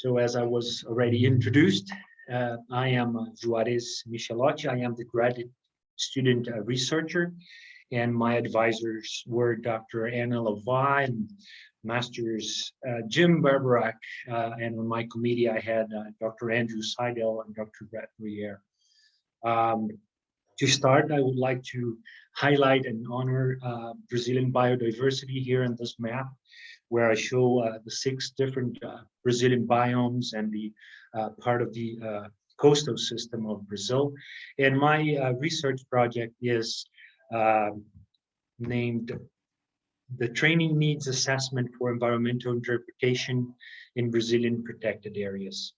So as I was already introduced, I am Juarez Michelotti. I am the graduate student researcher, and my advisors were Dr. Anna Levi and Masters Jim Barbarak, and on my committee I had Dr. Andrew Seidel and Dr. Brett Rier. To start, I would like to highlight and honor Brazilian biodiversity here in this map, where I show the 6 different Brazilian biomes and the part of the coastal system of Brazil. And my research project is named the Training Needs Assessment for Environmental Interpretation in Brazilian Protected Areas.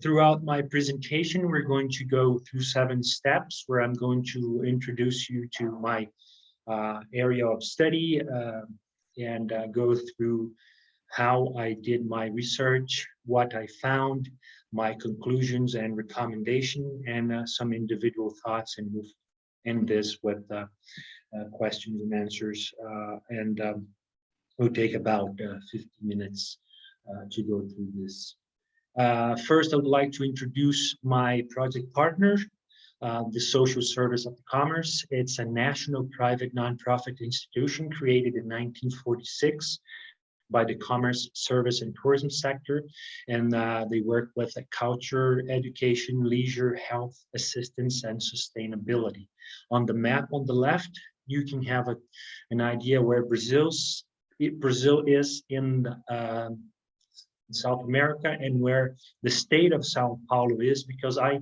Throughout my presentation, we're going to go through 7 steps where I'm going to introduce you to my area of study and go through how I did my research, what I found, my conclusions and recommendation, and some individual thoughts, and we'll end this with questions and answers. We'll take about 50 minutes to go through this. First, I would like to introduce my project partner, the Social Service of Commerce. It's a national private nonprofit institution created in 1946 by the commerce, service, and tourism sector. And they work with culture, education, leisure, health, assistance, and sustainability. On the map on the left, you can have an idea where Brazil is in South America and where the state of Sao Paulo is, because I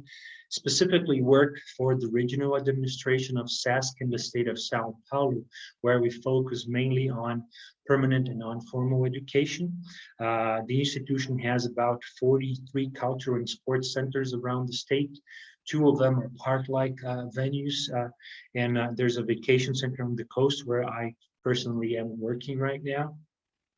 specifically work for the regional administration of SESC in the state of Sao Paulo, where we focus mainly on permanent and non-formal education. The institution has about 43 cultural and sports centers around the state. 2 of them are park-like venues, and there's a vacation center on the coast where I personally am working right now.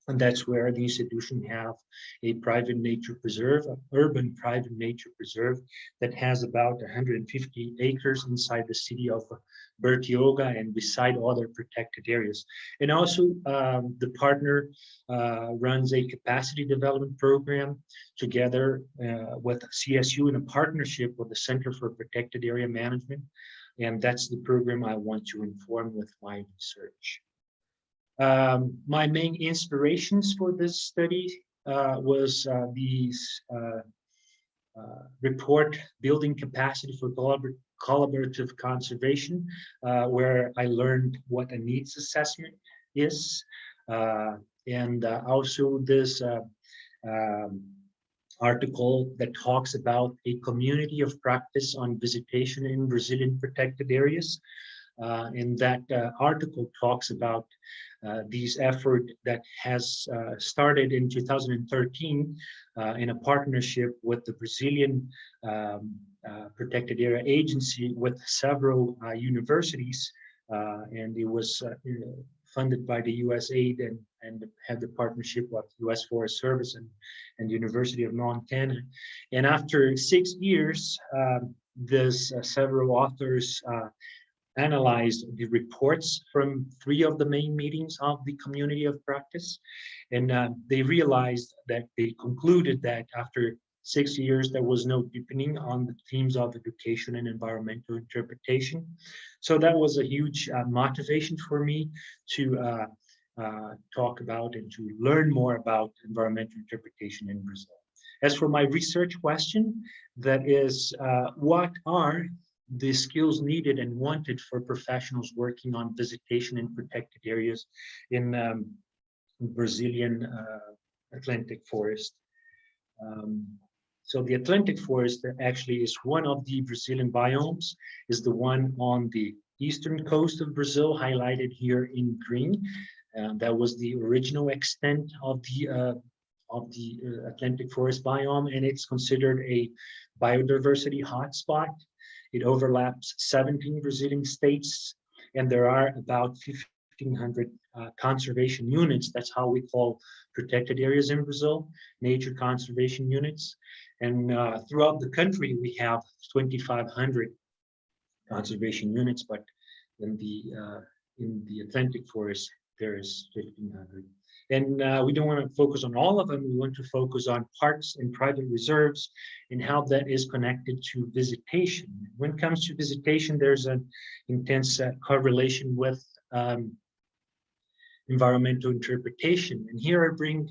And that's where the institution have a private nature preserve, an urban private nature preserve that has about 150 acres inside the city of Bertioga and beside other protected areas. And also the partner runs a capacity development program together with CSU in a partnership with the Center for Protected Area Management. And that's the program I want to inform with my research. My main inspirations for this study was these report, Building Capacity for Collaborative Conservation, where I learned what a needs assessment is, and also this article that talks about a community of practice on visitation in Brazilian protected areas. And that article talks about these effort that has started in 2013 in a partnership with the Brazilian Protected Area Agency with several universities, and it was funded by the USAID and had the partnership with US Forest Service and the University of Montana. And after 6 years, there's several authors analyzed the reports from 3 of the main meetings of the community of practice. And they realized that they concluded that after 6 years, there was no deepening on the themes of education and environmental interpretation. So that was a huge motivation for me to talk about and to learn more about environmental interpretation in Brazil. As for my research question, that is, what are the skills needed and wanted for professionals working on visitation in protected areas in Brazilian Atlantic forest? So the Atlantic forest actually is one of the Brazilian biomes, is the one on the eastern coast of Brazil, highlighted here in green. That was the original extent of the Atlantic forest biome, and it's considered a biodiversity hotspot. It overlaps 17 Brazilian states, and there are about 1,500 conservation units. That's how we call protected areas in Brazil, nature conservation units. And throughout the country, we have 2,500 conservation units, but in the Atlantic forest, there is 1,500. And we don't want to focus on all of them. We want to focus on parks and private reserves and how that is connected to visitation. When it comes to visitation, there's an intense correlation with environmental interpretation. And here I bring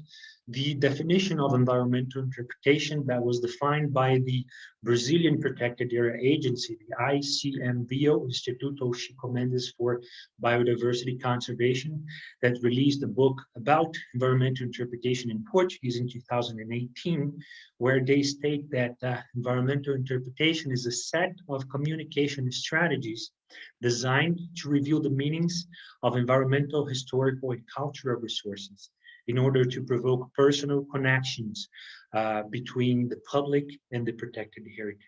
the definition of environmental interpretation that was defined by the Brazilian Protected Area Agency, the ICMBio, Instituto for Biodiversity Conservation, that released a book about environmental interpretation in Portuguese in 2018, where they state that environmental interpretation is a set of communication strategies designed to reveal the meanings of environmental, historical, and cultural resources in order to provoke personal connections between the public and the protected heritage.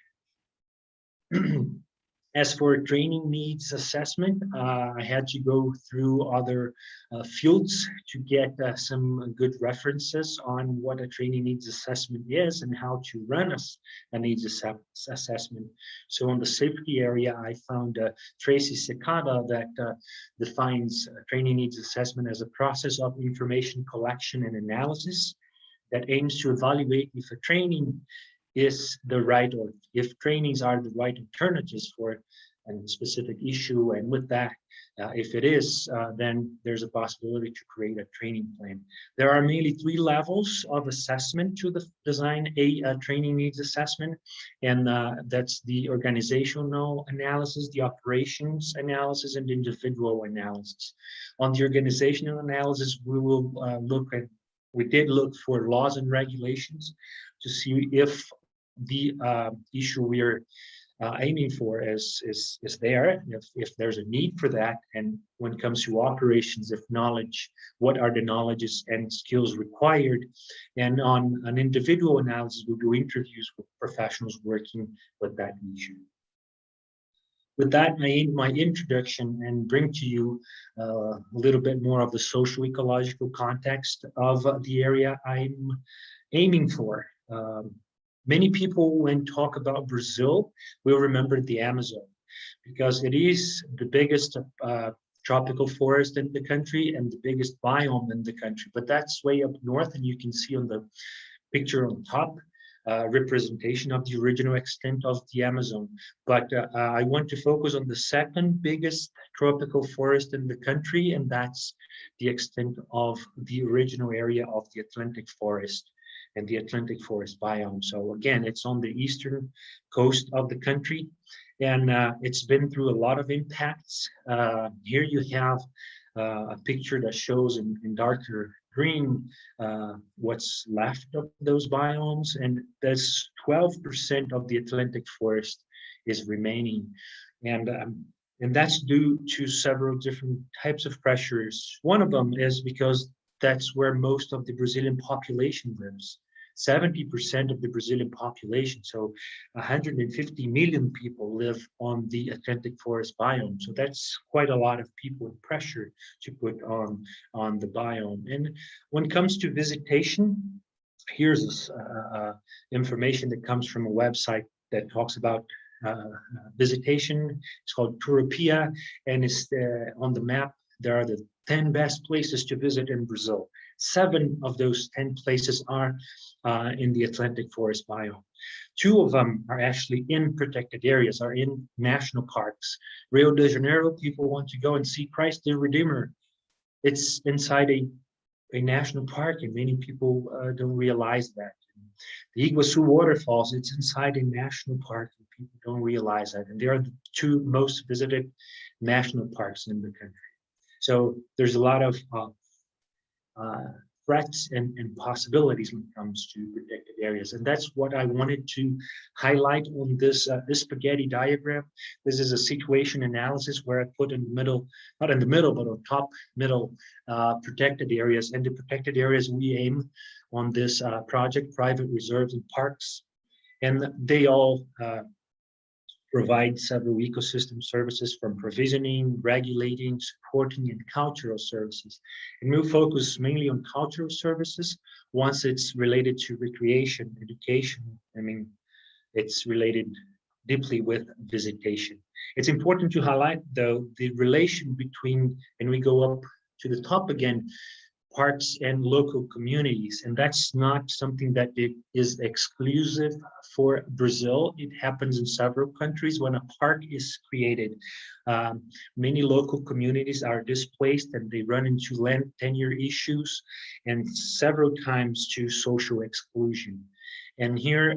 As for training needs assessment, I had to go through other fields to get some good references on what a training needs assessment is and how to run a needs assessment. So on the safety area, I found Tracy Secada that defines training needs assessment as a process of information collection and analysis that aims to evaluate if a training is the right, or if trainings are the right alternatives for a specific issue. And with that, if it is, then there's a possibility to create a training plan. There are mainly 3 levels of assessment to design a training needs assessment. And that's the organizational analysis, the operations analysis, and the individual analysis. On the organizational analysis, we did look for laws and regulations to see if the issue we're aiming for is there, if there's a need for that. And when it comes to operations, if knowledge, what are the knowledges and skills required? And on an individual analysis, we'll do interviews with professionals working with that issue. With that, I end my introduction and bring to you a little bit more of the socio-ecological context of the area I'm aiming for. Many people, when talk about Brazil, will remember the Amazon, because it is the biggest tropical forest in the country and the biggest biome in the country. But that's way up north, and you can see on the picture on top, representation of the original extent of the Amazon. But I want to focus on the second biggest tropical forest in the country, and that's the extent of the original area of the Atlantic forest and the Atlantic forest biome. So again, it's on the eastern coast of the country, and it's been through a lot of impacts. Here you have a picture that shows in darker green what's left of those biomes, and there's 12% of the Atlantic forest is remaining. And that's due to several different types of pressures. One of them is because that's where most of the Brazilian population lives. 70% of the Brazilian population, so 150 million people live on the Atlantic forest biome. So that's quite a lot of people and pressure to put on the biome. And when it comes to visitation, here's information that comes from a website that talks about visitation. It's called Turopia, and it's on the map. There are the 10 best places to visit in Brazil. 7 of those 10 places are in the Atlantic forest biome. 2 of them are actually in protected areas, are in national parks. Rio de Janeiro, people want to go and see Christ the Redeemer. It's inside a national park, and many people don't realize that. The Iguaçu waterfalls, it's inside a national park, and people don't realize that. And they are the 2 most visited national parks in the country. So there's a lot of threats and possibilities when it comes to protected areas. And that's what I wanted to highlight on this spaghetti diagram. This is a situation analysis where I put in the middle, not in the middle, but on top middle protected areas. And the protected areas we aim on this project, private reserves and parks. And they all provide several ecosystem services, from provisioning, regulating, supporting, and cultural services. And we'll focus mainly on cultural services once it's related to recreation, education. I mean, it's related deeply with visitation. It's important to highlight, though, the relation between, and we go up to the top again, parks and local communities. And that's not something that it is exclusive for Brazil. It happens in several countries. When a park is created, many local communities are displaced and they run into land tenure issues and several times to social exclusion. And here,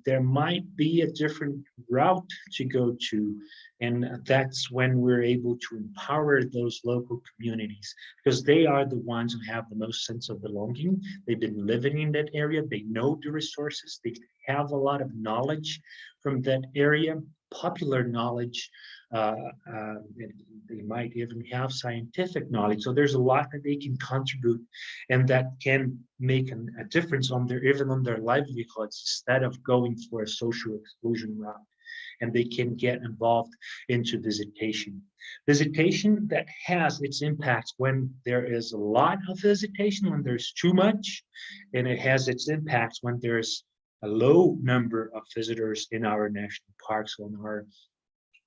there might be a different route to go to. And that's when we're able to empower those local communities, because they are the ones who have the most sense of belonging. They've been living in that area. They know the resources. They have a lot of knowledge from that area, popular knowledge. Uh, uh, they might even have scientific knowledge. So there's a lot that they can contribute, and that can make a difference on their, even on their livelihoods, instead of going for a social exclusion route. And they can get involved into visitation. Visitation that has its impacts when there is a lot of visitation, when there's too much, and it has its impacts when there's a low number of visitors in our national parks, on our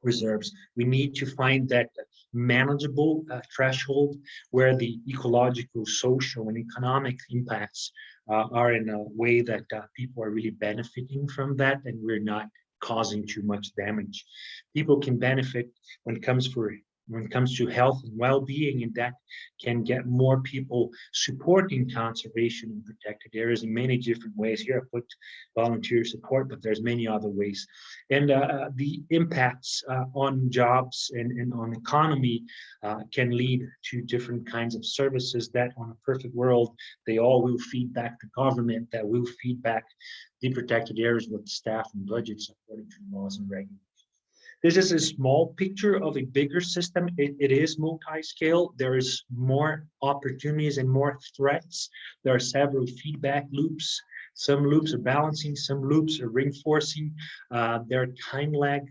reserves. We need to find that manageable threshold where the ecological, social, and economic impacts are in a way that people are really benefiting from that, and we're not causing too much damage. People can benefit when it comes to health and well-being, and that can get more people supporting conservation and protected areas in many different ways. Here I put volunteer support, but there's many other ways. And the impacts on jobs and on economy can lead to different kinds of services that, on a perfect world, they all will feed back the government, that will feed back the protected areas with staff and budgets according to laws and regulations. This is a small picture of a bigger system. It is multi-scale. There is more opportunities and more threats. There are several feedback loops. Some loops are balancing, some loops are reinforcing. There are time lag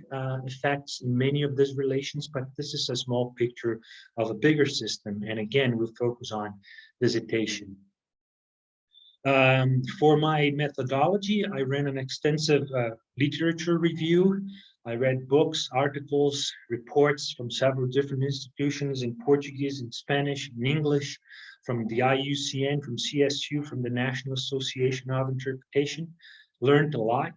effects in many of these relations, but this is a small picture of a bigger system. And again, we'll focus on visitation. For my methodology, I ran an extensive literature review. I read books, articles, reports from several different institutions in Portuguese, in Spanish, in English, from the IUCN, from CSU, from the National Association of Interpretation. Learned a lot.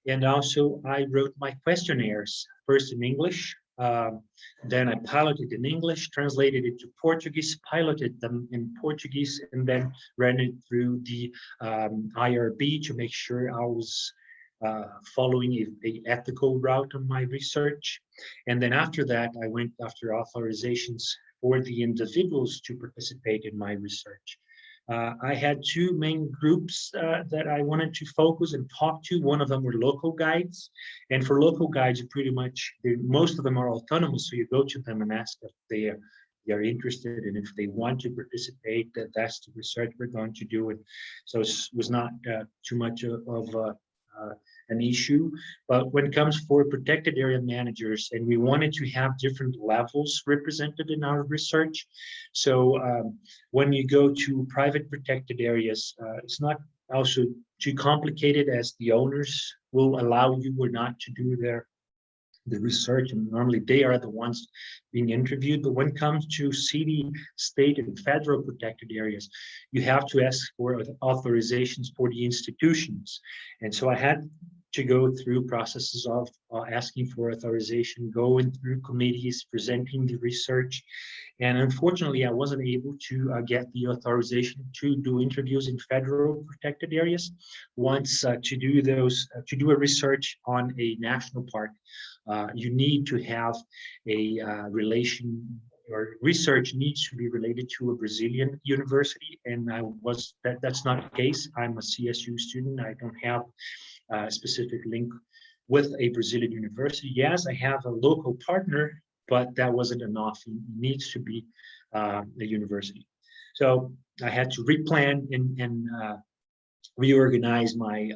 And also I wrote my questionnaires, first in English, then I piloted in English, translated it to Portuguese, piloted them in Portuguese, and then ran it through the IRB to make sure I was following a ethical route on my research. And then after that, I went after authorizations for the individuals to participate in my research. I had two main groups that I wanted to focus and talk to. One of them were local guides. And for local guides, pretty much, most of them are autonomous. So you go to them and ask if they are interested, and if they want to participate, that's the research we're going to do. And so it was not too much of an issue. But when it comes for protected area managers, and we wanted to have different levels represented in our research. So when you go to private protected areas, it's not also too complicated, as the owners will allow you or not to do the research, and normally they are the ones being interviewed. But when it comes to city, state, and federal protected areas, you have to ask for authorizations for the institutions. And so I had to go through processes of asking for authorization, going through committees, presenting the research. And unfortunately, I wasn't able to get the authorization to do interviews in federal protected areas. Once to do a research on a national park, you need to have a relation, or research needs to be related to a Brazilian university, and that's not the case. I'm a CSU student. I don't have a specific link with a Brazilian university. Yes, I have a local partner, but that wasn't enough. It needs to be a university. So I had to replan and reorganize my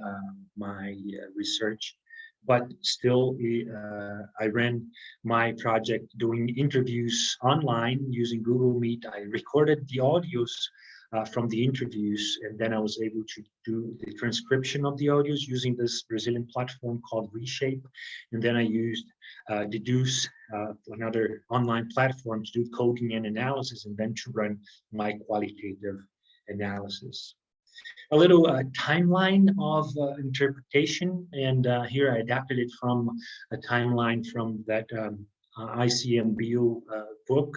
research. But still, I ran my project doing interviews online using Google Meet. I recorded the audios from the interviews, and then I was able to do the transcription of the audios using this Brazilian platform called Reshape, and then I used Deduce, another online platform, to do coding and analysis, and then to run my qualitative analysis. A little timeline of interpretation, and here I adapted it from a timeline from that ICMBio book.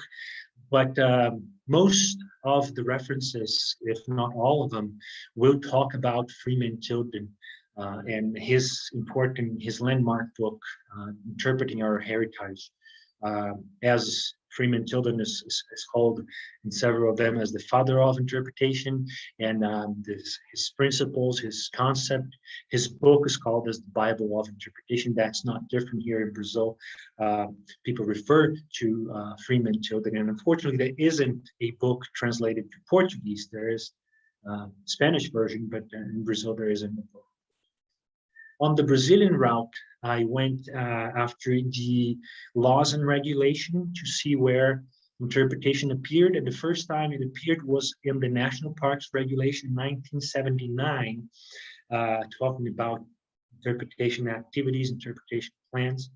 But most of the references, if not all of them, will talk about Freeman Tilden and his landmark book, Interpreting Our Heritage. As Freeman Tilden is called in several of them as the father of interpretation, and his principles, his concept, his book is called as the Bible of Interpretation. That's not different here in Brazil. People refer to Freeman Tilden, and unfortunately there isn't a book translated to Portuguese. There is a Spanish version, but in Brazil there isn't a book. On the Brazilian route, I went after the laws and regulation to see where interpretation appeared. And the first time it appeared was in the National Parks Regulation 1979, talking about interpretation activities, interpretation plans.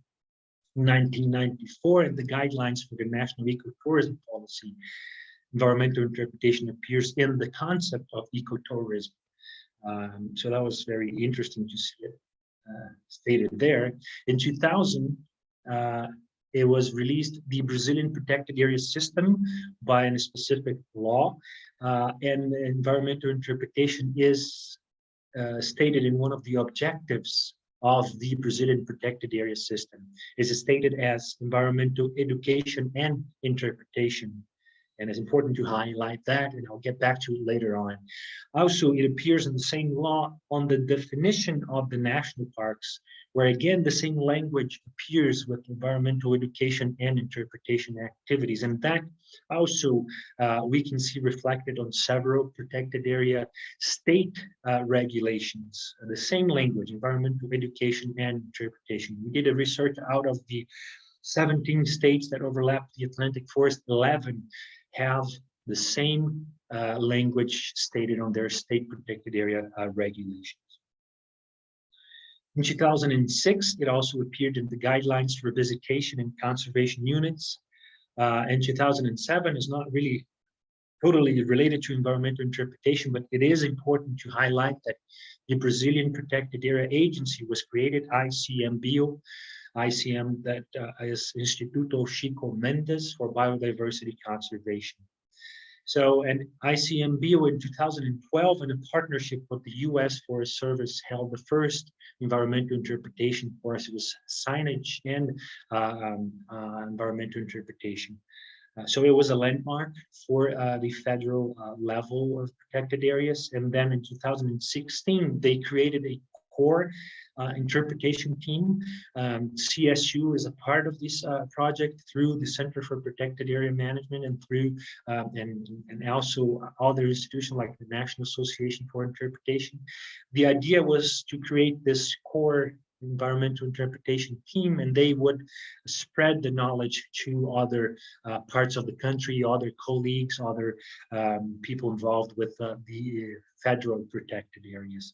In 1994, in the guidelines for the National Ecotourism Policy, environmental interpretation appears in the concept of ecotourism. So that was very interesting to see it stated there. In 2000, it was released the Brazilian Protected Area System by a specific law, and environmental interpretation is stated in one of the objectives of the Brazilian Protected Area System. It is stated as environmental education and interpretation. And it's important to highlight that, and I'll get back to it later on. Also, it appears in the same law on the definition of the national parks, where again, the same language appears with environmental education and interpretation activities. And that also we can see reflected on several protected area state regulations, the same language, environmental education and interpretation. We did a research out of the 17 states that overlap the Atlantic Forest, 11 have the same language stated on their state protected area regulations. In 2006, it also appeared in the guidelines for visitation and conservation units. And 2007 is not really totally related to environmental interpretation, but it is important to highlight that the Brazilian Protected Area Agency was created, ICMBio, ICM, that is Instituto Chico Mendes for Biodiversity Conservation. So, and ICMBio in 2012, in a partnership with the US Forest Service, held the first environmental interpretation course. It was signage and environmental interpretation. So it was a landmark for the federal level of protected areas. And then in 2016, they created a core interpretation team. CSU is a part of this project through the Center for Protected Area Management and through and also other institutions like the National Association for Interpretation. The idea was to create this core environmental interpretation team, and they would spread the knowledge to other parts of the country, other colleagues, other people involved with the federal protected areas.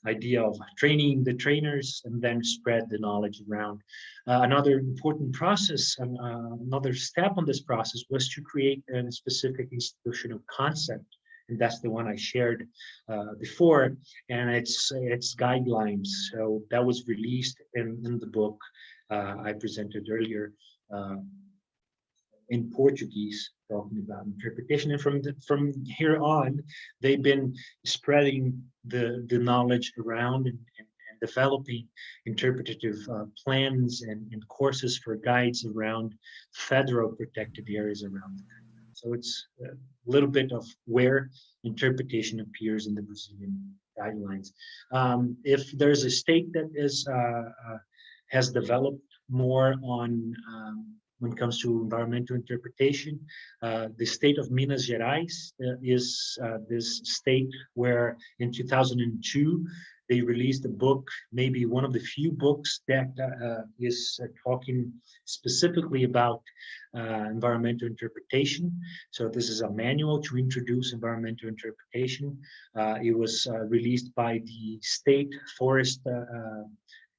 Idea of training the trainers and then spread the knowledge around. Another important process and another step on this process was to create a specific institutional concept, and that's the one I shared before, and it's guidelines. So that was released in the book I presented earlier in Portuguese, talking about interpretation. And from here on, they've been spreading the knowledge around and developing interpretative plans and courses for guides around federal protected areas around the country. So it's a little bit of where interpretation appears in the Brazilian guidelines. If there's a state that has developed more on when it comes to environmental interpretation, the state of Minas Gerais is this state where in 2002, They released a book, maybe one of the few books that is talking specifically about environmental interpretation. So this is a manual to introduce environmental interpretation. It was released by the State Forest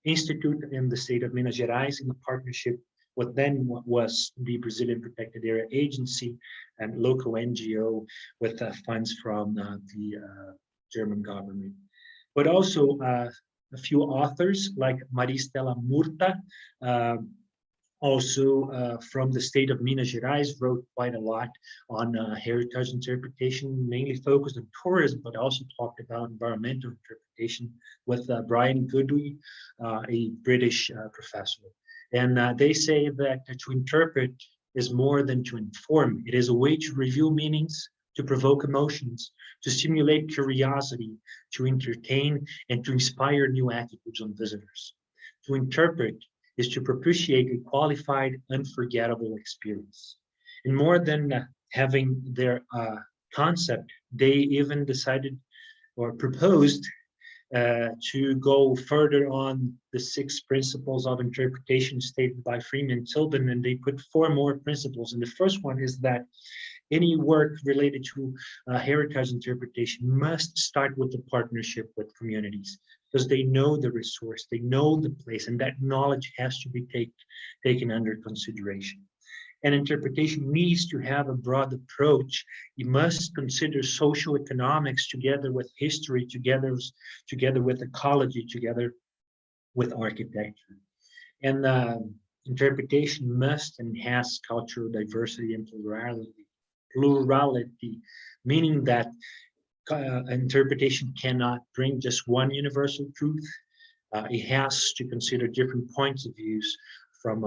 Institute in the state of Minas Gerais in a partnership with then what was the Brazilian Protected Area Agency and local NGO with funds from the German government. But also a few authors like Maristela Murta, also from the state of Minas Gerais, wrote quite a lot on heritage interpretation, mainly focused on tourism, but also talked about environmental interpretation with Brian Goodwin, a British professor. And they say that to interpret is more than to inform. It is a way to reveal meanings, to provoke emotions, to stimulate curiosity, to entertain, and to inspire new attitudes on visitors. To interpret is to propitiate a qualified, unforgettable experience. And more than having their concept, they even decided or proposed to go further on the 6 principles of interpretation stated by Freeman Tilden, and they put 4 more principles. And the first one is that any work related to heritage interpretation must start with a partnership with communities, because they know the resource, they know the place, and that knowledge has to be taken under consideration. And interpretation needs to have a broad approach. You must consider social economics together with history, together with ecology, together with architecture. And interpretation must enhance cultural diversity and plurality, meaning that interpretation cannot bring just one universal truth. It has to consider different points of views from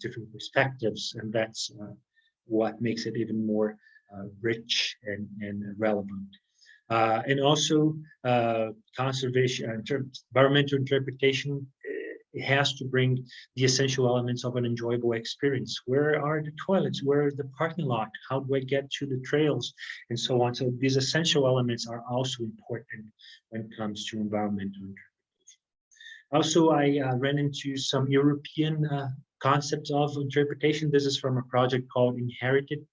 different perspectives, and that's what makes it even more rich and relevant. And also conservation, environmental interpretation, it has to bring the essential elements of an enjoyable experience. Where are the toilets? Where is the parking lot? How do I get to the trails? And so on. So these essential elements are also important when it comes to environmental interpretation. Also, I ran into some European concepts of interpretation. This is from a project called Inherited.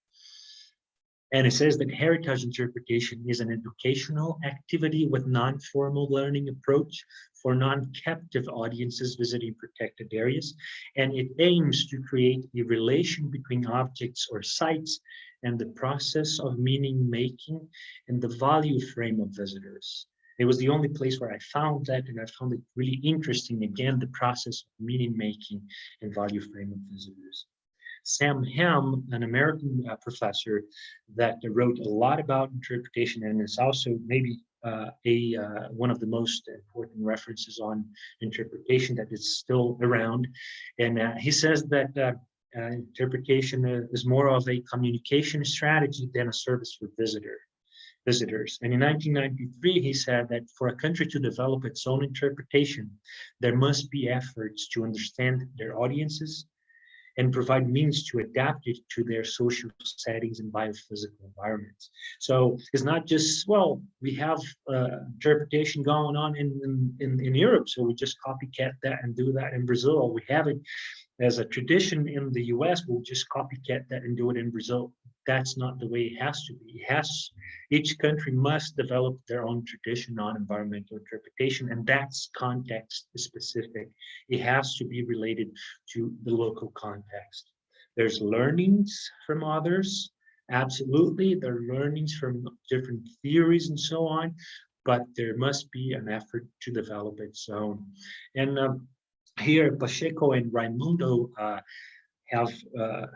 And it says that heritage interpretation is an educational activity with non-formal learning approach for non-captive audiences visiting protected areas. And it aims to create a relation between objects or sites and the process of meaning making and the value frame of visitors. It was the only place where I found that, and I found it really interesting, again, the process of meaning making and value frame of visitors. Sam Ham, an American professor that wrote a lot about interpretation, and is also maybe one of the most important references on interpretation that is still around. And he says that interpretation is more of a communication strategy than a service for visitors. And in 1993, he said that for a country to develop its own interpretation, there must be efforts to understand their audiences and provide means to adapt it to their social settings and biophysical environments. So it's not just, well, we have interpretation going on in Europe, so we just copycat that and do that in Brazil. We have it as a tradition in the US, we'll just copycat that and do it in Brazil. That's not the way it has to be. Each country must develop their own tradition on environmental interpretation, and that's context specific. It has to be related to the local context. There's learnings from others, absolutely. There are learnings from different theories and so on, but there must be an effort to develop its own. And here, Pacheco and Raimundo have a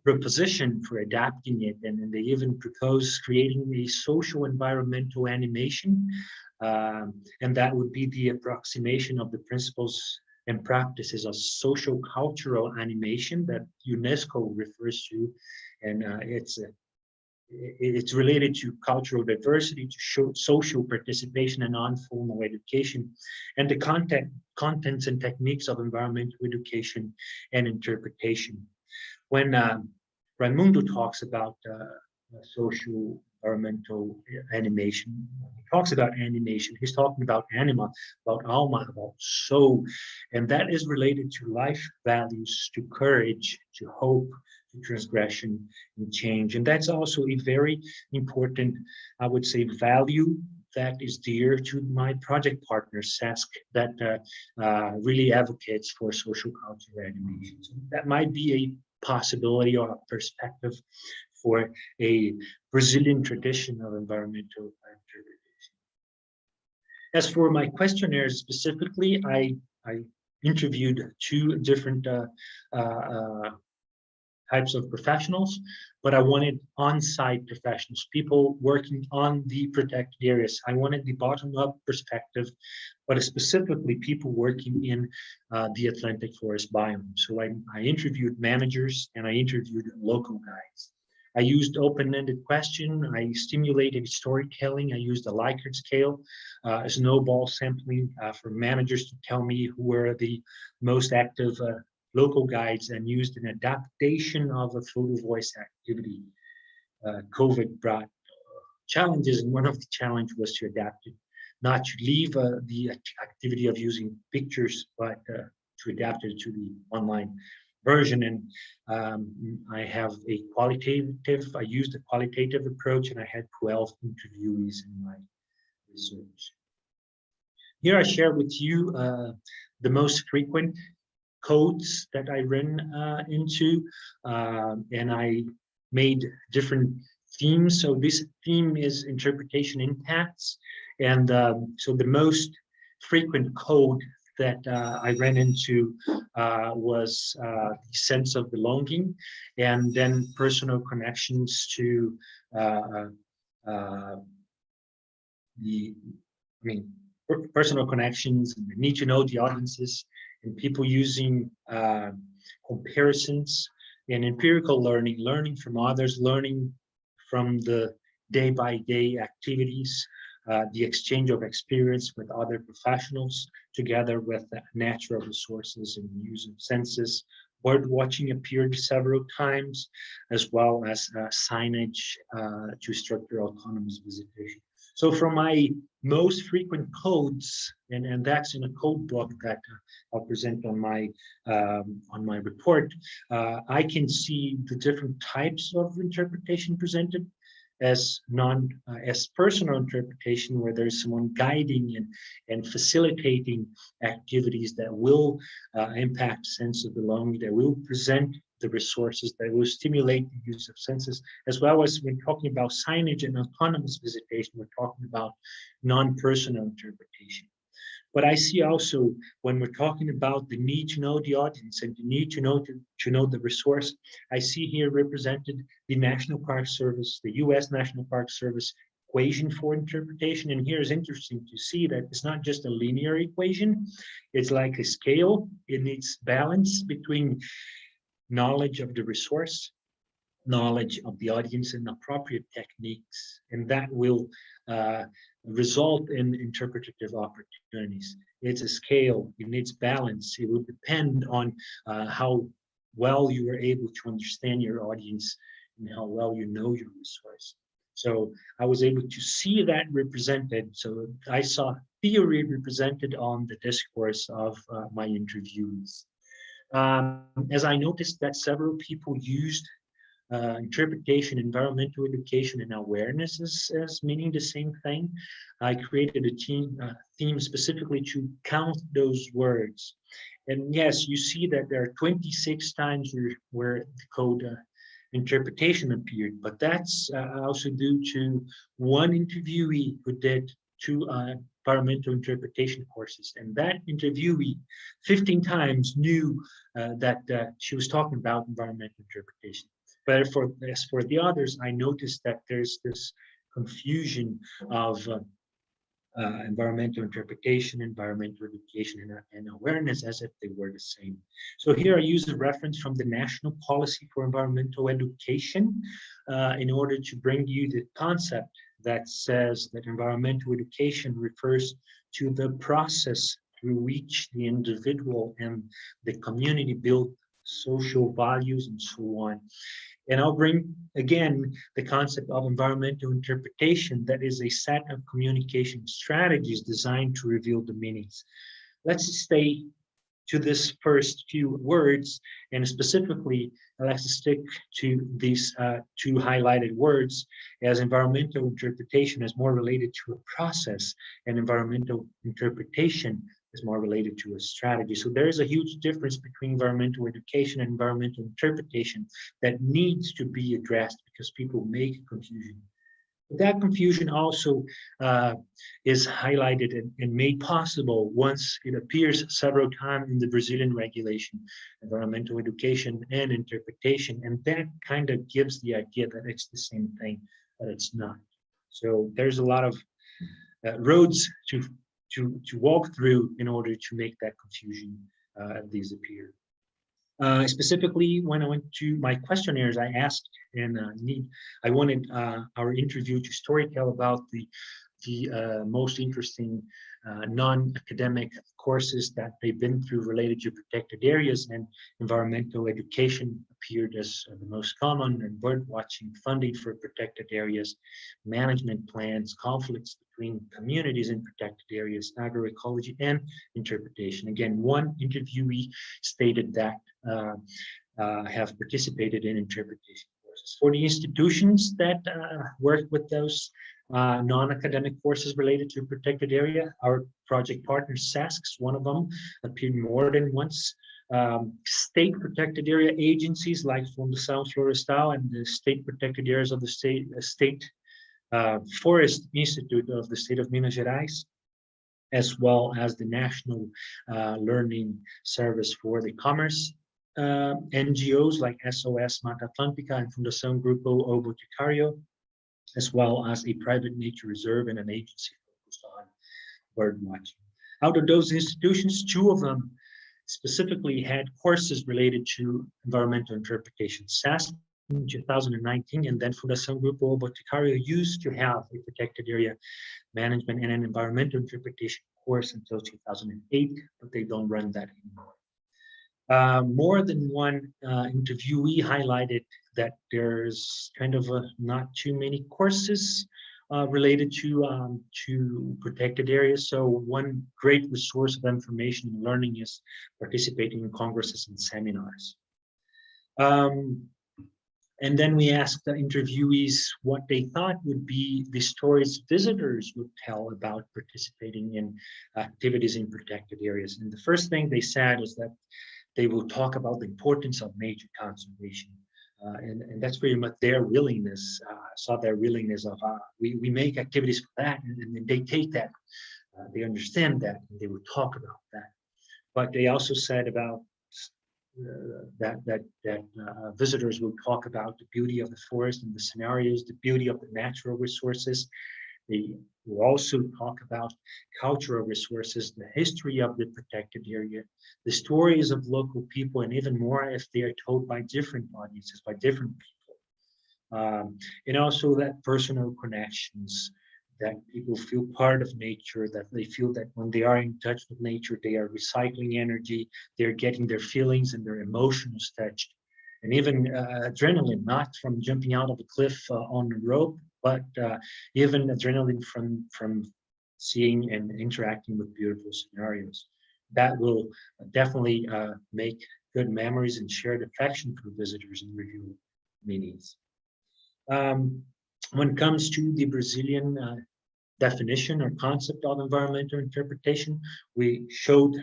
proposition for adapting it, and they even propose creating a social environmental animation, and that would be the approximation of the principles and practices of social cultural animation that UNESCO refers to, and it's related to cultural diversity, to show social participation and non-formal education, and the contents and techniques of environmental education and interpretation. When Raimundo talks about social environmental animation. He talks about animation. He's talking about anima, about alma, about soul, and that is related to life values, to courage, to hope, to transgression and change. And that's also a very important, I would say, value that is dear to my project partner, SASC, that really advocates for social cultural animation. So that might be a possibility or a perspective for a Brazilian tradition of environmental interpretation. As for my questionnaire specifically, I interviewed two different types of professionals, but I wanted on-site professionals, people working on the protected areas. I wanted the bottom-up perspective, but specifically people working in the Atlantic forest biome. So I interviewed managers and I interviewed local guides. I used open-ended question. I stimulated storytelling. I used a Likert scale, snowball sampling for managers to tell me who were the most active local guides, and used an adaptation of a photo voice activity. COVID brought challenges, and one of the challenges was to adapt it, not to leave the activity of using pictures, but to adapt it to the online version. And I have a I used a qualitative approach, and I had 12 interviewees in my research. Here I share with you the most frequent codes that I ran into, and I made different themes. So this theme is interpretation impacts, and so the most frequent code that I ran into was the sense of belonging, and then personal connections to personal connections, and the need to know the audiences, and people using comparisons, and empirical learning, learning from others, learning from the day-by-day activities, the exchange of experience with other professionals, together with natural resources and use of senses. Bird watching appeared several times, as well as signage to structure autonomous visitation. So from my most frequent codes, and that's in a code book that I'll present on my report, I can see the different types of interpretation presented as as personal interpretation, where there's someone guiding and facilitating activities that will impact sense of belonging, that will present the resources, that will stimulate the use of senses, as well as when talking about signage and autonomous visitation, we're talking about non-personal interpretation. But I see also, when we're talking about the need to know the audience and the need to know the resource, I see here represented the National Park Service, the U.S. National Park Service equation for interpretation. And here is interesting to see that it's not just a linear equation, it's like a scale. It needs balance between knowledge of the resource, knowledge of the audience, and appropriate techniques, and that will result in interpretative opportunities. It's a scale, it needs balance. It will depend on how well you are able to understand your audience and how well you know your resource. So I was able to see that represented. So I saw theory represented on the discourse of my interviewees. As I noticed that several people used interpretation, environmental education, and awareness as meaning the same thing, I created a theme specifically to count those words. And yes, you see that there are 26 times where the code interpretation appeared, but that's also due to one interviewee who did 2 environmental interpretation courses, and that interviewee 15 times knew that she was talking about environmental interpretation. But as for the others, I noticed that there's this confusion of environmental interpretation, environmental education, and awareness, as if they were the same. So here I use a reference from the National Policy for Environmental Education in order to bring you the concept that says that environmental education refers to the process through which the individual and the community build social values, and so on. And I'll bring again the concept of environmental interpretation, that is a set of communication strategies designed to reveal the meanings. Let's stay to this first few words, and specifically, let's stick to these two highlighted words, as environmental interpretation is more related to a process, and environmental interpretation is more related to a strategy. So there is a huge difference between environmental education and environmental interpretation that needs to be addressed, because people make confusion. That confusion also is highlighted and made possible once it appears several times in the Brazilian regulation, environmental education and interpretation, and that kind of gives the idea that it's the same thing, but it's not. So there's a lot of roads to walk through in order to make that confusion disappear. Specifically, when I went to my questionnaires, I asked and I wanted our interview to storytell about the most interesting non-academic courses that they've been through related to protected areas, and environmental education appeared as the most common, and bird watching, funding for protected areas, management plans, conflicts between communities in protected areas, agroecology, and interpretation. Again, one interviewee stated that have participated in interpretation courses. For the institutions that work with those non-academic courses related to a protected area, our project partner SASCs, one of them, appeared more than once. State protected area agencies like Fundação Florestal and the state protected areas of the state Forest Institute of the state of Minas Gerais, as well as the National Learning Service for the Commerce, NGOs like SOS Mata Atlântica and Fundação Grupo Boticário, as well as a private nature reserve and an agency focused on bird watching. Out of those institutions, two of them specifically had courses related to environmental interpretation. SAS in 2019, and then Fundação Grupo Boticário used to have a protected area management and an environmental interpretation course until 2008, but they don't run that anymore. More than one interviewee highlighted that there's kind of not too many courses related to protected areas. So one great resource of information and learning is participating in congresses and seminars. And then we asked the interviewees what they thought would be the stories visitors would tell about participating in activities in protected areas. And the first thing they said is that they will talk about the importance of nature conservation. And that's very much their willingness, saw their willingness of, we make activities for that, and they take that, they understand that, and they will talk about that. But they also said about that visitors will talk about the beauty of the forest and the scenarios, the beauty of the natural resources. They will also talk about cultural resources, the history of the protected area, the stories of local people, and even more if they are told by different audiences, by different people. And also that personal connections, that people feel part of nature, that they feel that when they are in touch with nature, they are recycling energy, they're getting their feelings and their emotions touched. And even adrenaline, not from jumping out of a cliff on a rope, but even adrenaline from seeing and interacting with beautiful scenarios. That will definitely make good memories and shared affection for visitors and review meetings. When it comes to the Brazilian definition or concept of environmental interpretation, we showed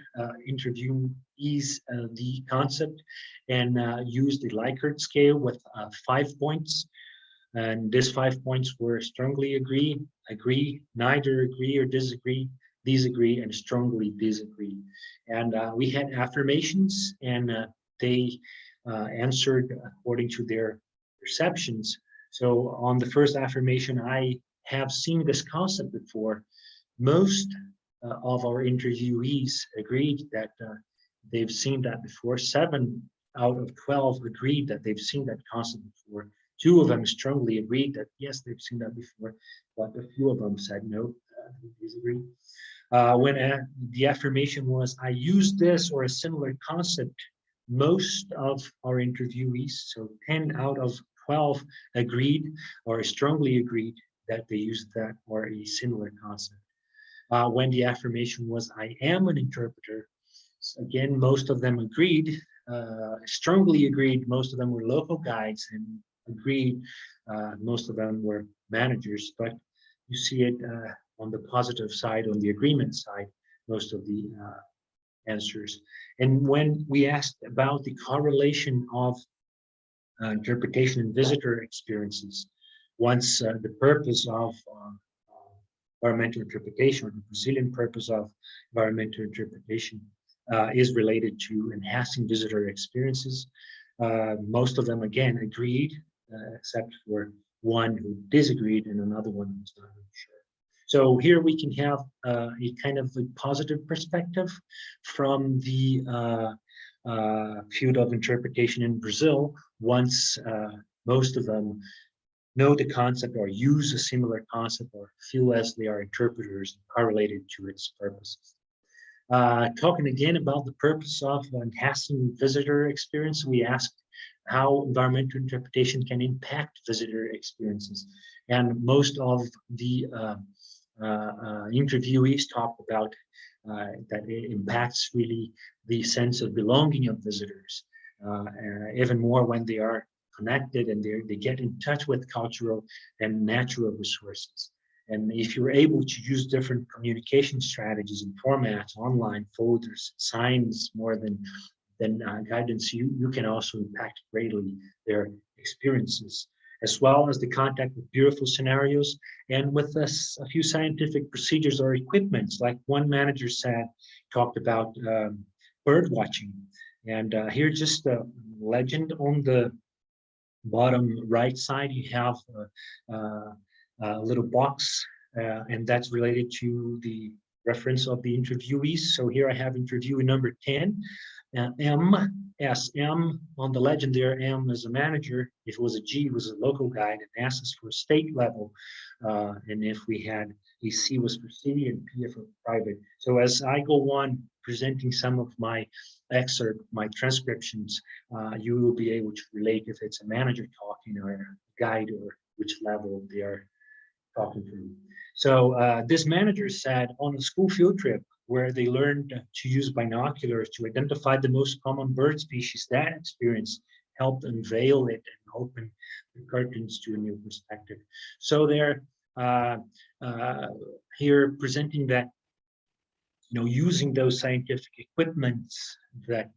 interviewees the concept and used the Likert scale with 5 points. And these 5 points were strongly agree, neither agree or disagree, and strongly disagree. And we had affirmations, and they answered according to their perceptions. So on the first affirmation, I have seen this concept before. Most of our interviewees agreed that they've seen that before. 7 out of 12 agreed that they've seen that concept before. 2 of them strongly agreed that yes, they've seen that before, but a few of them said no, they disagree. When the affirmation was, I use this or a similar concept most of our interviewees, so 10 out of 12, agreed or strongly agreed that they used that or a similar concept. When the affirmation was, I am an interpreter, again, most of them agreed, strongly agreed. Most of them were local guides and agreed. Most of them were managers, but you see it on the positive side, on the agreement side, most of the answers. And when we asked about the correlation of interpretation and visitor experiences, once the purpose of environmental interpretation, or the Brazilian purpose of environmental interpretation, is related to enhancing visitor experiences. Most of them, again, agreed, except for one who disagreed and another one who was not really sure. So here we can have a kind of a positive perspective from the field of interpretation in Brazil, once most of them know the concept or use a similar concept or feel as they are interpreters correlated to its purposes. Talking again about the purpose of enhancing visitor experience, we asked how environmental interpretation can impact visitor experiences. And most of the interviewees talked about that it impacts really the sense of belonging of visitors, even more when they are connected and they get in touch with cultural and natural resources. And if you're able to use different communication strategies and formats, online folders, signs, more than guidance, you can also impact greatly their experiences, as well as the contact with beautiful scenarios and with a few scientific procedures or equipments. Like one manager talked about bird watching. And here just a legend on the bottom right side, you have a little box, and that's related to the reference of the interviewees. So here I have interviewee number 10, MSM on the legend there. M is a manager. If it was a G, it was a local guide, and S is for state level. And if we had a C was for city and P for private. So as I go on presenting some of my excerpt, my transcriptions, you will be able to relate if it's a manager talking or a guide or which level they are talking to. So this manager said on a school field trip where they learned to use binoculars to identify the most common bird species, that experience helped unveil it and open the curtains to a new perspective. So they're here presenting that, using those scientific equipments that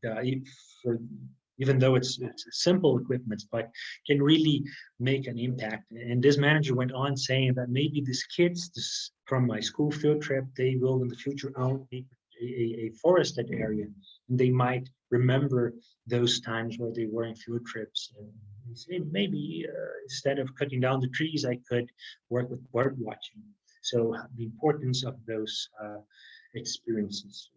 even though it's simple equipment, but can really make an impact. And this manager went on saying that maybe these kids from my school field trip, they will in the future own a forested area, and they might remember those times where they were in field trips. And they say maybe instead of cutting down the trees, I could work with bird watching. So the importance of those experiences.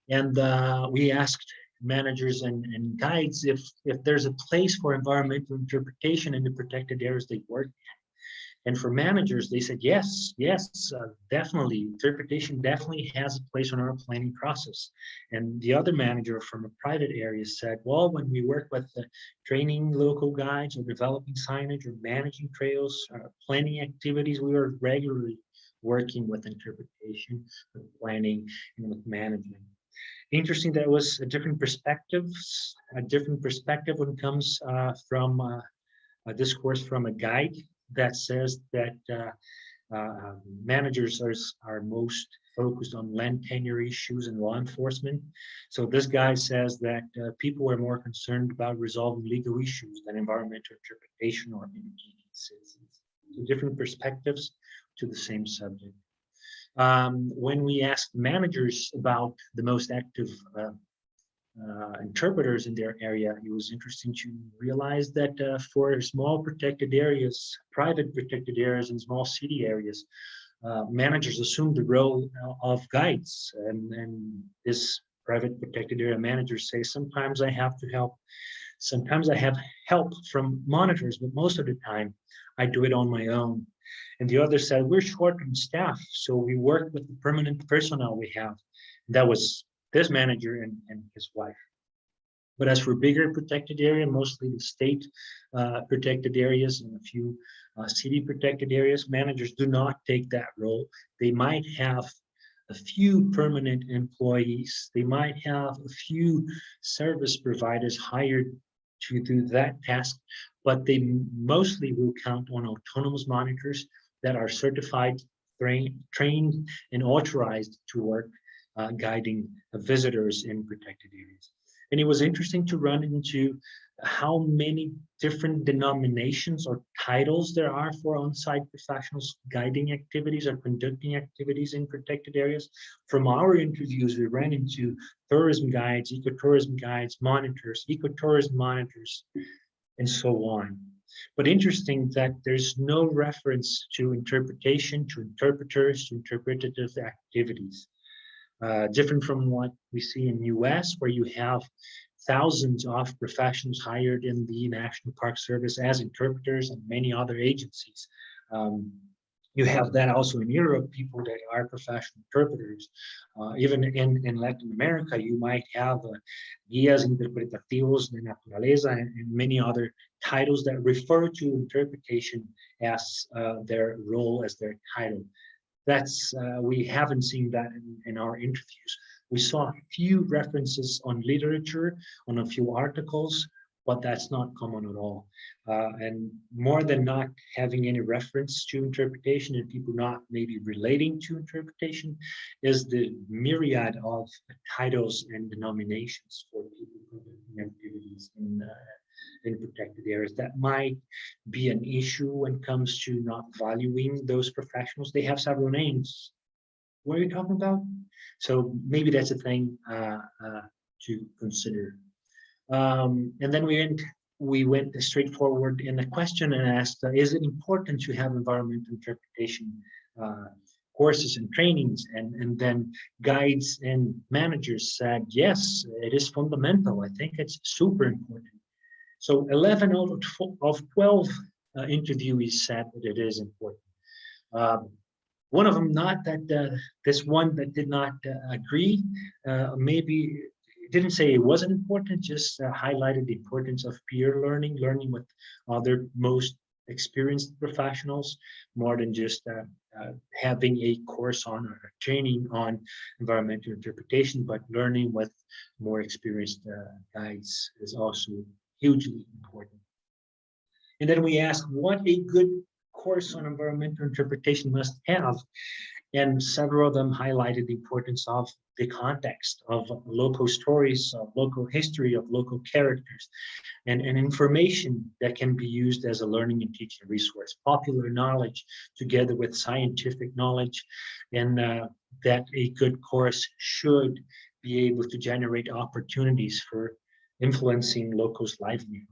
And we asked managers and guides if there's a place for environmental interpretation in the protected areas they work in. And for managers, they said, yes, definitely. Interpretation definitely has a place in our planning process. And the other manager from a private area said, well, when we work with training local guides or developing signage or managing trails, planning activities, we are regularly working with interpretation, with planning, and with management. Interesting, that was a different perspective when it comes from a discourse from a guide that says that managers are most focused on land tenure issues and law enforcement. So this guy says that people are more concerned about resolving legal issues than environmental interpretation or educating citizens. So different perspectives to the same subject. When we asked managers about the most active interpreters in their area, it was interesting to realize that for small protected areas, private protected areas and small city areas, managers assume the role of guides. And this private protected area managers say, sometimes I have to help. Sometimes I have help from monitors, but most of the time I do it on my own. And the other said, we're short on staff, so we work with the permanent personnel we have. That was this manager and his wife. But as for bigger protected area, mostly the state protected areas and a few city protected areas, managers do not take that role. They might have a few permanent employees. They might have a few service providers hired to do that task, but they mostly will count on autonomous monitors that are certified, trained, and authorized to work guiding visitors in protected areas. And it was interesting to run into how many different denominations or titles there are for on-site professionals guiding activities or conducting activities in protected areas. From our interviews, we ran into tourism guides, ecotourism guides, monitors, ecotourism monitors, and so on. But interesting that there's no reference to interpretation, to interpreters, to interpretative activities. Different from what we see in the US, where you have thousands of professionals hired in the National Park Service as interpreters and many other agencies. You have that also in Europe, people that are professional interpreters. Even in Latin America, you might have guías interpretativos de naturaleza and many other titles that refer to interpretation as their role, as their title. That's we haven't seen that in our interviews. We saw a few references on literature, on a few articles, but that's not common at all. And more than not having any reference to interpretation and people not maybe relating to interpretation is the myriad of titles and denominations for people conducting activities in protected areas. That might be an issue when it comes to not valuing those professionals. They have several names. What are you talking about? So maybe that's a thing to consider. And then we went straightforward in the question and asked, is it important to have environmental interpretation courses and trainings? And then guides and managers said, yes, it is fundamental. I think it's super important. So 11 out of 12 interviewees said that it is important. One of them, not that this one that did not agree, maybe didn't say it wasn't important, just highlighted the importance of peer learning, learning with other most experienced professionals, more than just having a course on or training on environmental interpretation, but learning with more experienced guides is also hugely important. And then we asked what a good course on environmental interpretation must have. And several of them highlighted the importance of the context of local stories, of local history, of local characters, and information that can be used as a learning and teaching resource, popular knowledge together with scientific knowledge, and that a good course should be able to generate opportunities for influencing locals' livelihood.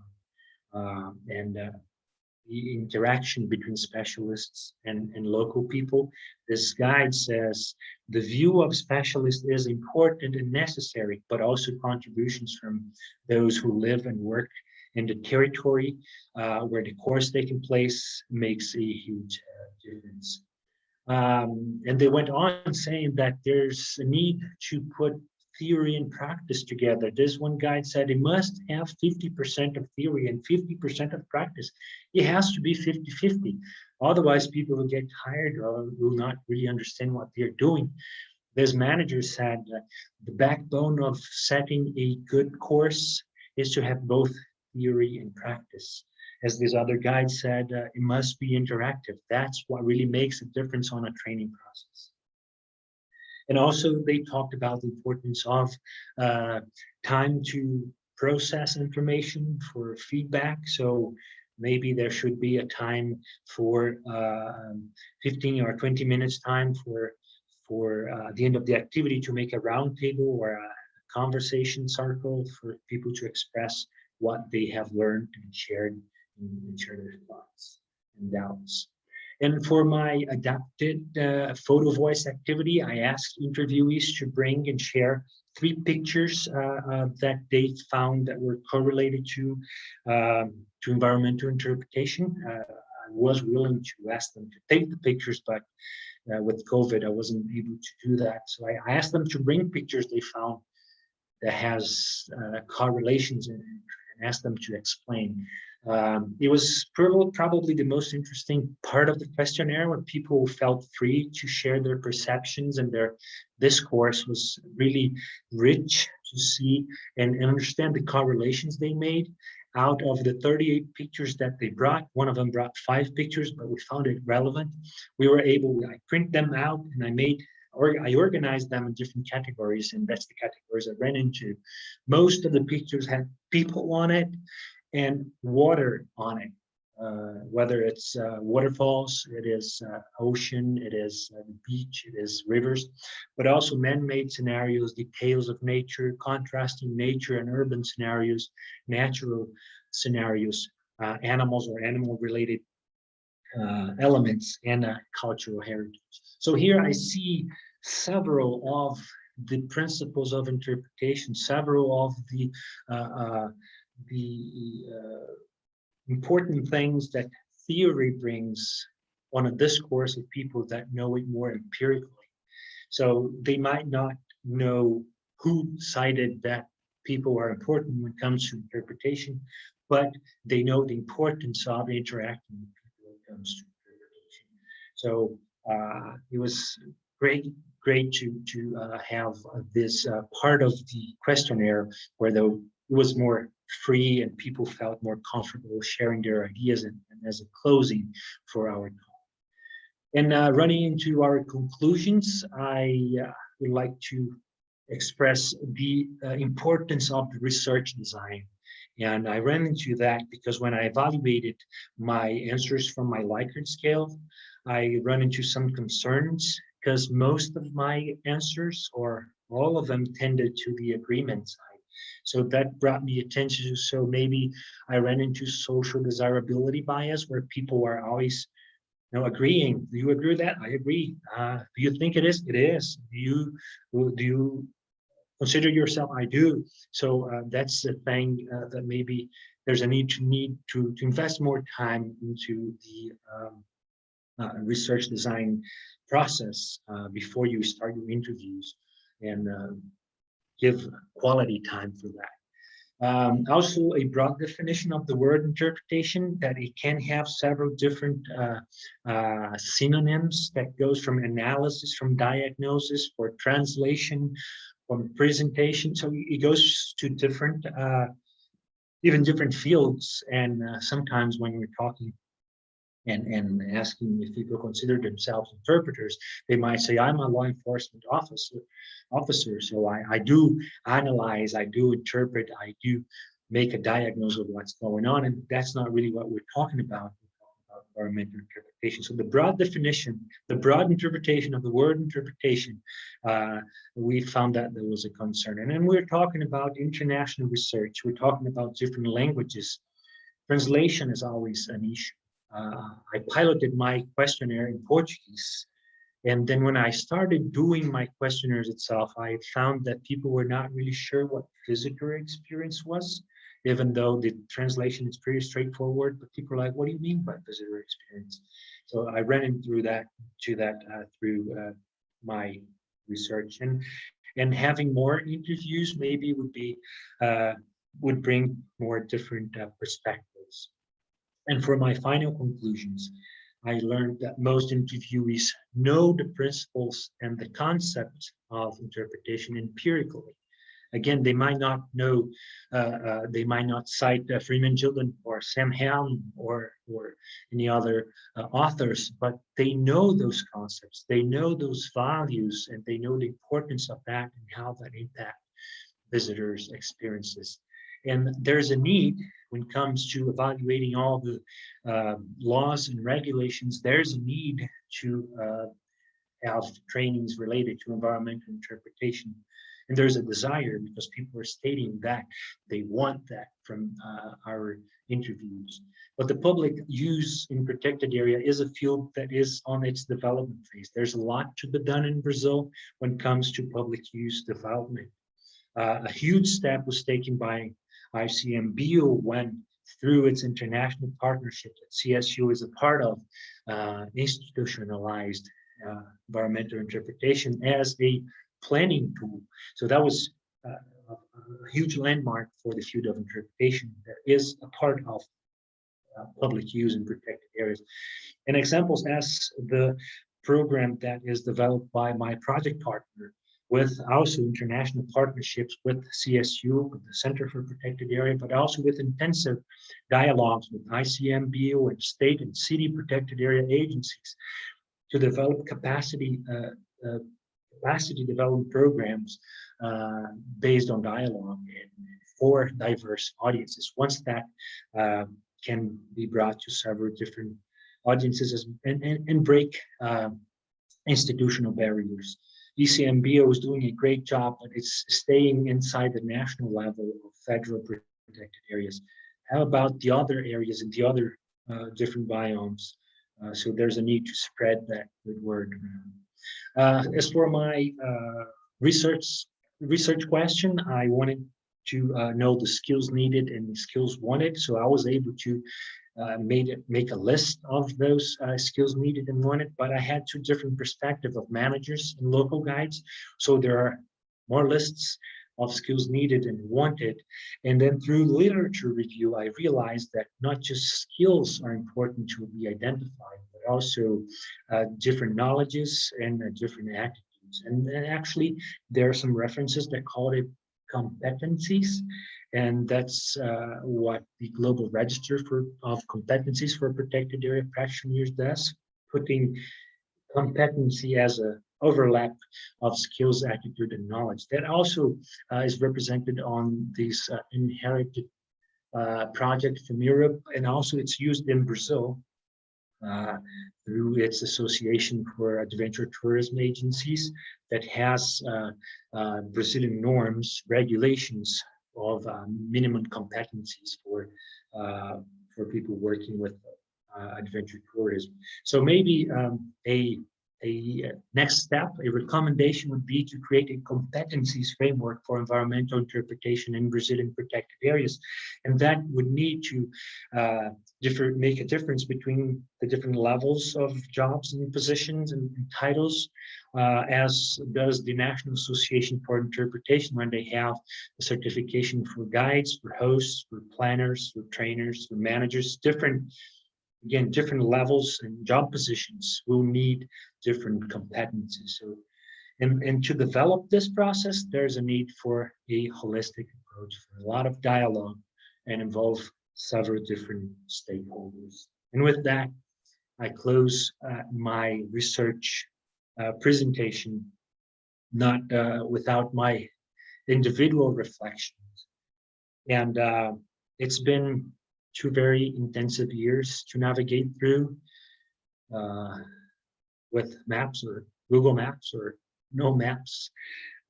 The interaction between specialists and local people. This guide says the view of specialists is important and necessary, but also contributions from those who live and work in the territory where the course taking place makes a huge difference. And they went on saying that there's a need to put theory and practice together. This one guide said it must have 50% of theory and 50% of practice. It has to be 50-50. Otherwise, people will get tired or will not really understand what they're doing. This manager said the backbone of setting a good course is to have both theory and practice. As this other guide said, it must be interactive. That's what really makes a difference on a training process. And also they talked about the importance of time to process information for feedback. So maybe there should be a time for 15 or 20 minutes time for the end of the activity to make a roundtable or a conversation circle for people to express what they have learned and share their thoughts and doubts. And for my adapted photo voice activity, I asked interviewees to bring and share 3 pictures that they found that were correlated to environmental interpretation. I was willing to ask them to take the pictures, but with COVID, I wasn't able to do that. So I asked them to bring pictures they found that has correlations in it, and asked them to explain. It was probably the most interesting part of the questionnaire, when people felt free to share their perceptions, and their discourse was really rich to see and understand the correlations they made. Out of the 38 pictures that they brought, one of them brought 5 pictures, but we found it relevant. We were able, I print them out, and I organized them in different categories, and that's the categories I ran into. Most of the pictures had people on it and water on it, whether it's waterfalls, it is ocean, it is beach, it is rivers, but also man-made scenarios, details of nature, contrasting nature and urban scenarios, natural scenarios, animals or animal-related elements, and cultural heritage. So here I see several of the principles of interpretation, several of the important things that theory brings on a discourse of people that know it more empirically. So they might not know who cited that people are important when it comes to interpretation, but they know the importance of interacting with people when it comes to interpretation. So it was great to have this part of the questionnaire where it was more free and people felt more comfortable sharing their ideas, and as a closing for our talk. And running into our conclusions, I would like to express the importance of the research design. And I ran into that because when I evaluated my answers from my Likert scale, I run into some concerns, because most of my answers, or all of them, tended to the agreement side. So that brought me attention. So maybe I ran into social desirability bias, where people are always, agreeing. Do you agree with that? I agree. Do you think it is? It is. Do you consider yourself? I do. So that's the thing that maybe there's a need to invest more time into the research design process before you start your interviews, and give quality time for that. Also, a broad definition of the word interpretation, that it can have several different synonyms, that goes from analysis, from diagnosis, for translation, from presentation. So it goes to different, even different fields. And sometimes when we're talking and asking if people consider themselves interpreters, they might say, I'm a law enforcement officer, so I do analyze, I do interpret, I do make a diagnosis of what's going on. And that's not really what we're talking about. We're talking about environmental interpretation. So the broad definition, the broad interpretation of the word interpretation, we found that there was a concern. And then we're talking about international research. We're talking about different languages. Translation is always an issue. I piloted my questionnaire in Portuguese, and then when I started doing my questionnaires itself, I found that people were not really sure what visitor experience was, even though the translation is pretty straightforward. But people are like, "What do you mean by visitor experience?" So I ran into that through my research, and having more interviews maybe would bring more different perspectives. And for my final conclusions, I learned that most interviewees know the principles and the concept of interpretation empirically. Again, they might not know, they might not cite Freeman Gilden or Sam Helm or any other authors, but they know those concepts, they know those values, and they know the importance of that and how that impacts visitors' experiences. And there's a need when it comes to evaluating all the laws and regulations, there's a need to have trainings related to environmental interpretation. And there's a desire, because people are stating that they want that from our interviews. But the public use in protected area is a field that is on its development phase. There's a lot to be done in Brazil when it comes to public use development. A huge step was taken by ICMBio when, through its international partnership that CSU is a part of, institutionalized environmental interpretation as a planning tool. So that was a huge landmark for the field of interpretation that is a part of public use in protected areas. And examples as the program that is developed by my project partner with also international partnerships with CSU, with the Center for Protected Area, but also with intensive dialogues with ICM, BO, and state and city protected area agencies to develop capacity development programs based on dialogue and for diverse audiences. Once that can be brought to several different audiences and break institutional barriers. ECMBO is doing a great job, but it's staying inside the national level of federal protected areas. How about the other areas and the other different biomes? So there's a need to spread that good word around. As for my research question, I wanted to know the skills needed and the skills wanted. So I was able to make a list of those skills needed and wanted, but I had two different perspectives of managers and local guides. So there are more lists of skills needed and wanted. And then through literature review, I realized that not just skills are important to be identified, but also different knowledges and different attitudes. And actually, there are some references that call it competencies, and that's what the Global Register of Competencies for Protected Area Practitioners does, putting competency as an overlap of skills, attitude, and knowledge. That also is represented on this inherited project from Europe, and also it's used in Brazil through its Association for Adventure Tourism Agencies that has Brazilian norms, regulations of minimum competencies for people working with adventure tourism. So maybe a next step, a recommendation would be to create a competencies framework for environmental interpretation in Brazilian protected areas. And that would need to make a difference between the different levels of jobs and positions and titles, as does the National Association for Interpretation when they have a certification for guides, for hosts, for planners, for trainers, for managers, different levels and job positions will need different competencies. So, and to develop this process, there's a need for a holistic approach, for a lot of dialogue, and involve several different stakeholders. And with that, I close my research presentation, not without my individual reflections. And it's been 2 very intensive years to navigate through with maps or Google Maps or no maps.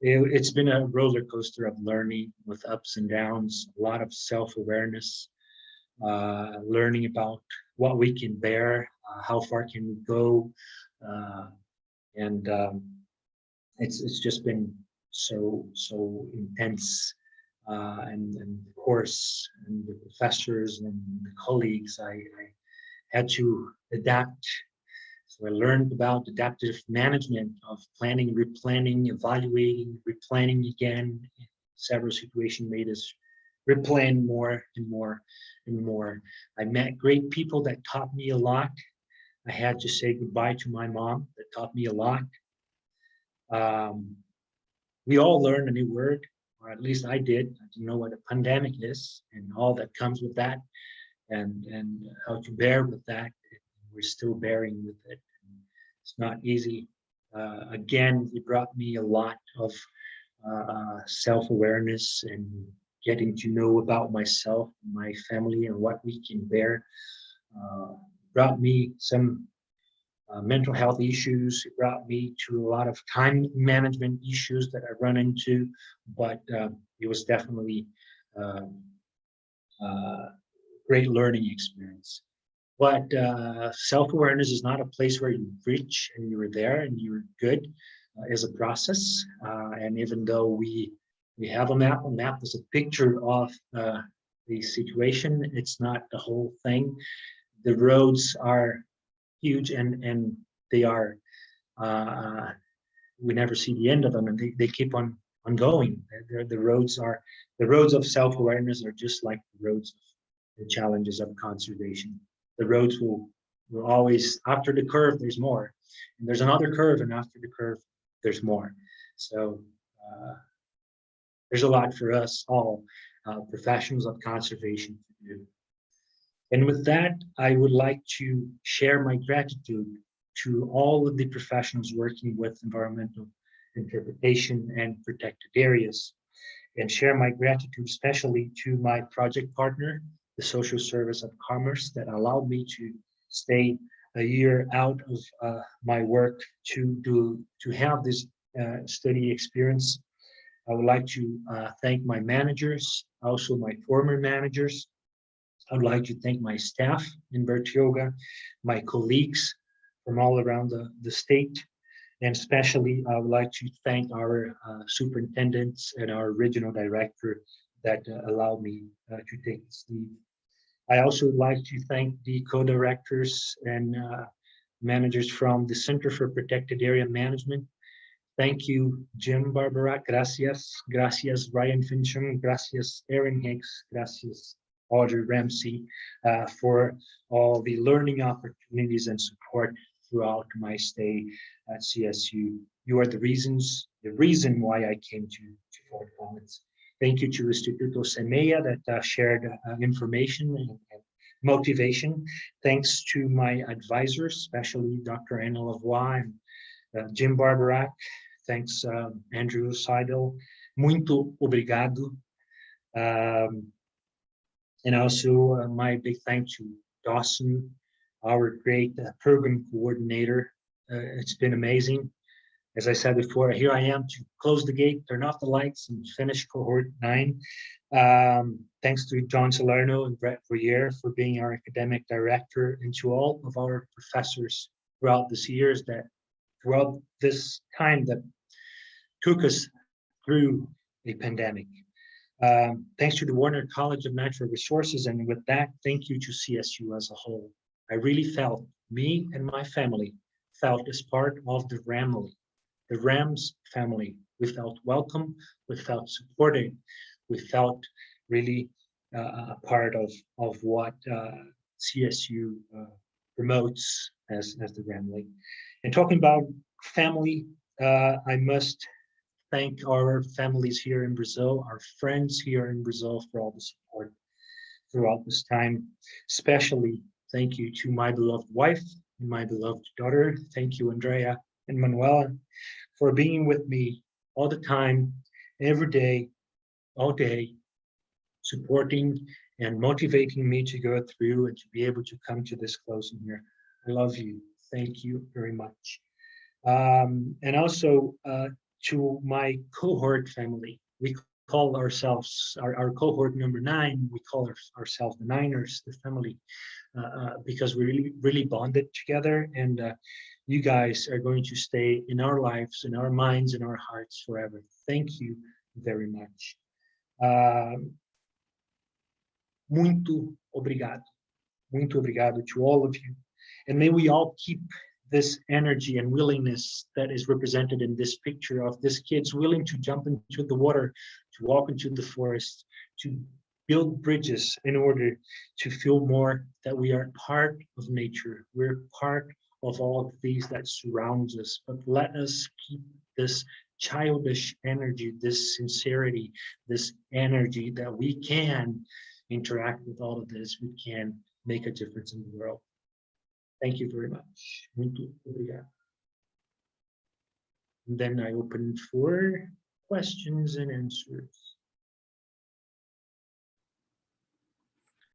It's been a roller coaster of learning with ups and downs, a lot of self-awareness, learning about what we can bear, how far can we go, and it's just been so intense. And the course and the professors and the colleagues, I had to adapt. So I learned about adaptive management of planning, replanning, evaluating, replanning again. Several situations made us replan more and more and more. I met great people that taught me a lot. I had to say goodbye to my mom that taught me a lot. We all learned a new word, or at least I did. I didn't know what a pandemic is and all that comes with that, and how to bear with that. We're still bearing with it. It's not easy. Again, it brought me a lot of self-awareness and getting to know about myself, my family, and what we can bear. Brought me some mental health issues. It brought me to a lot of time management issues that I run into, but it was definitely a great learning experience. But self-awareness is not a place where you reach and you're there and you're good. Is a process, and even though we have a map is a picture of the situation. It's not the whole thing. The roads are huge and they are we never see the end of them, and they keep on going. The roads of self-awareness are just like the roads of the challenges of conservation. The roads will always, after the curve, there's more, and there's another curve, and after the curve, there's more. So there's a lot for us all, professionals of conservation, to do. And with that, I would like to share my gratitude to all of the professionals working with environmental interpretation and protected areas, and share my gratitude especially to my project partner, the Social Service of Commerce, that allowed me to stay a year out of my work to have this study experience. I would like to thank my managers, also my former managers. I would like to thank my staff in Bertioga, my colleagues from all around the state, and especially I would like to thank our superintendents and our regional director that allowed me to take this lead. I also would like to thank the co-directors and managers from the Center for Protected Area Management. Thank you, Jim Barbara, gracias. Gracias, Ryan Fincham, gracias, Aaron Hicks, gracias, Audrey Ramsey, for all the learning opportunities and support throughout my stay at CSU. You are the reason why I came to Fort Collins. Thank you to Instituto Semeia that shared information and motivation. Thanks to my advisors, especially Dr. Anna Lavoie and Jim Barbarack. Thanks, Andrew Seidel. Muito obrigado. And also my big thank to Dawson, our great program coordinator. It's been amazing. As I said before, here I am to close the gate, turn off the lights, and finish cohort 9. Thanks to John Salerno and Brett Verrier for being our academic director, and to all of our professors throughout throughout this time that took us through a pandemic. Thanks to the Warner College of Natural Resources, and with that, thank you to CSU as a whole. I really felt, me and my family felt as part of the Rams family. We felt welcome, we felt supported, we felt really a part of what CSU promotes as the Ramley. And talking about family, I must thank our families here in Brazil, our friends here in Brazil, for all the support throughout this time. Especially thank you to my beloved wife and my beloved daughter. Thank you, Andrea and Manuela, for being with me all the time, every day, all day, supporting and motivating me to go through and to be able to come to this closing here. I love you. Thank you very much. And also to my cohort family. We call ourselves, our cohort number 9, we call ourselves the Niners, the family, because we really bonded together, and you guys are going to stay in our lives, in our minds, in our hearts forever. Thank you very much. Muito obrigado. Muito obrigado to all of you. And may we all keep this energy and willingness that is represented in this picture of these kids willing to jump into the water, to walk into the forest, to build bridges in order to feel more that we are part of nature. We're part of all of these that surrounds us, but let us keep this childish energy, this sincerity, this energy that we can interact with all of this, we can make a difference in the world. Thank you very much. Muito obrigado. And then I open for questions and answers.